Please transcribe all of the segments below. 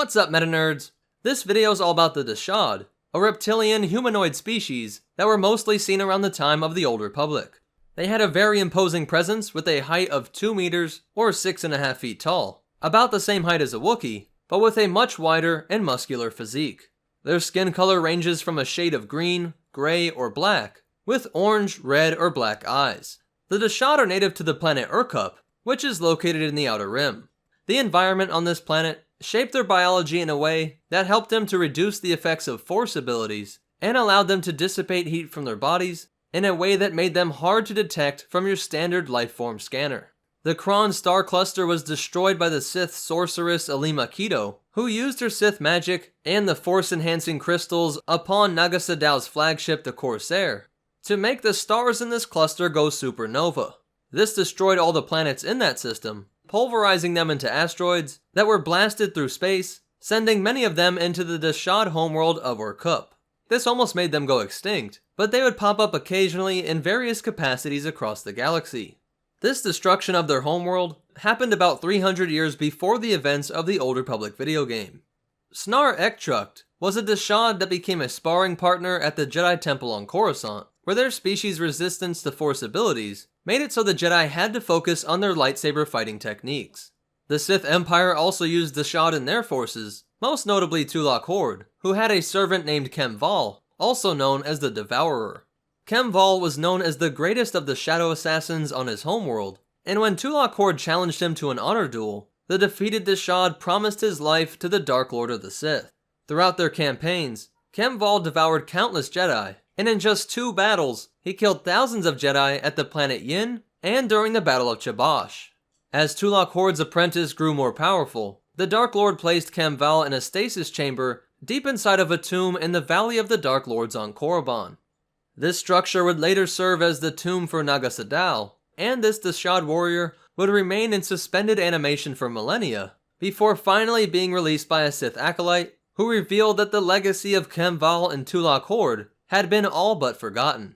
What's up, MetaNerdz? This video is all about the Dashade, a reptilian humanoid species that were mostly seen around the time of the Old Republic. They had a very imposing presence with a height of 2 meters or 6.5 feet tall, about the same height as a Wookiee, but with a much wider and muscular physique. Their skin color ranges from a shade of green, gray, or black, with orange, red, or black eyes. The Dashade are native to the planet Urkup, which is located in the Outer Rim. The environment on this planet shaped their biology in a way that helped them to reduce the effects of Force abilities and allowed them to dissipate heat from their bodies in a way that made them hard to detect from your standard lifeform scanner. The Kron star cluster was destroyed by the Sith sorceress Alima Keto, who used her Sith magic and the Force-enhancing crystals upon Naga Sadow's flagship the Corsair to make the stars in this cluster go supernova. This destroyed all the planets in that system, pulverizing them into asteroids that were blasted through space, sending many of them into the Dashade homeworld of Urkup. This almost made them go extinct, but they would pop up occasionally in various capacities across the galaxy. This destruction of their homeworld happened about 300 years before the events of the Old Republic video game. Snar Ektrukt was a Dashade that became a sparring partner at the Jedi Temple on Coruscant, where their species' resistance to Force abilities made it so the Jedi had to focus on their lightsaber fighting techniques. The Sith Empire also used Dashade in their forces, most notably Tulak Hord, who had a servant named Kemval, also known as the Devourer. Kemval was known as the greatest of the Shadow Assassins on his homeworld, and when Tulak Hord challenged him to an honor duel, the defeated Dashade promised his life to the Dark Lord of the Sith. Throughout their campaigns, Kemval devoured countless Jedi, and in just 2 battles, he killed thousands of Jedi at the planet Yin and during the Battle of Chabosh. As Tulak Hord's apprentice grew more powerful, the Dark Lord placed Kemval in a stasis chamber deep inside of a tomb in the Valley of the Dark Lords on Korriban. This structure would later serve as the tomb for Naga Sadow, and this Dashade warrior would remain in suspended animation for millennia, before finally being released by a Sith acolyte who revealed that the legacy of Kemval and Tulak Hord had been all but forgotten.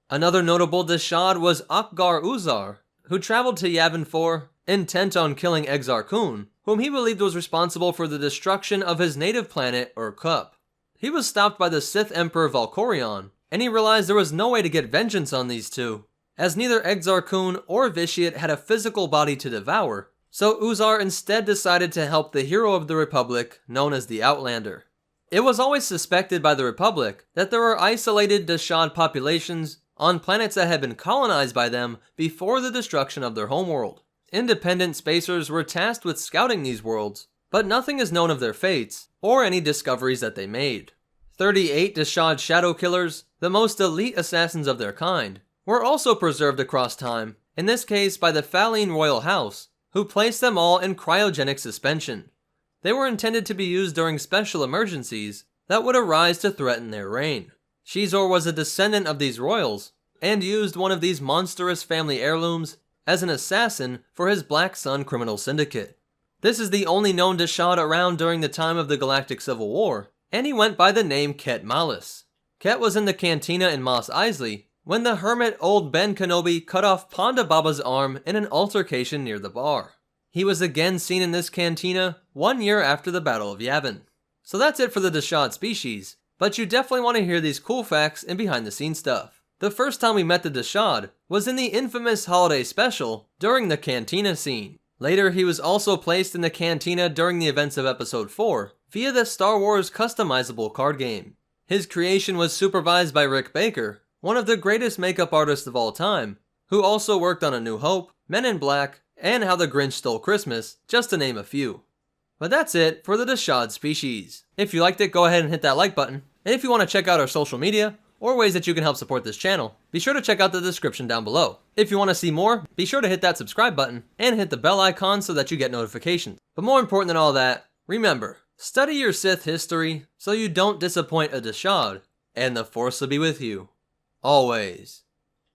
Another notable Dashade was Akgar Uzar, who traveled to Yavin 4, intent on killing Exar Kun, whom he believed was responsible for the destruction of his native planet Urkup. He was stopped by the Sith Emperor Valkorion, and he realized there was no way to get vengeance on these two, as neither Exar Kun or Vitiate had a physical body to devour, so Uzar instead decided to help the hero of the Republic, known as the Outlander. It was always suspected by the Republic that there were isolated Dashade populations on planets that had been colonized by them before the destruction of their homeworld. Independent spacers were tasked with scouting these worlds, but nothing is known of their fates or any discoveries that they made. 38 Dashade Shadow Killers, the most elite assassins of their kind, were also preserved across time, in this case by the Faline Royal House, who placed them all in cryogenic suspension. They were intended to be used during special emergencies that would arise to threaten their reign. Shizor was a descendant of these royals, and used one of these monstrous family heirlooms as an assassin for his Black Sun criminal syndicate. This is the only known Dashade around during the time of the Galactic Civil War, and he went by the name Ket Malus. Ket was in the cantina in Mos Eisley when the hermit old Ben Kenobi cut off Ponda Baba's arm in an altercation near the bar. He was again seen in this cantina 1 year after the Battle of Yavin. So that's it for the Dashade species, but you definitely want to hear these cool facts and behind the scenes stuff. The first time we met the Dashade was in the infamous holiday special during the cantina scene. Later he was also placed in the cantina during the events of episode 4 via the Star Wars customizable card game. His creation was supervised by Rick Baker, one of the greatest makeup artists of all time, who also worked on A New Hope, Men in Black, and How the Grinch Stole Christmas, just to name a few. But that's it for the Dashade species. If you liked it, go ahead and hit that like button. And if you want to check out our social media, or ways that you can help support this channel, be sure to check out the description down below. If you want to see more, be sure to hit that subscribe button, and hit the bell icon so that you get notifications. But more important than all that, remember, study your Sith history so you don't disappoint a Dashade, and the Force will be with you. Always.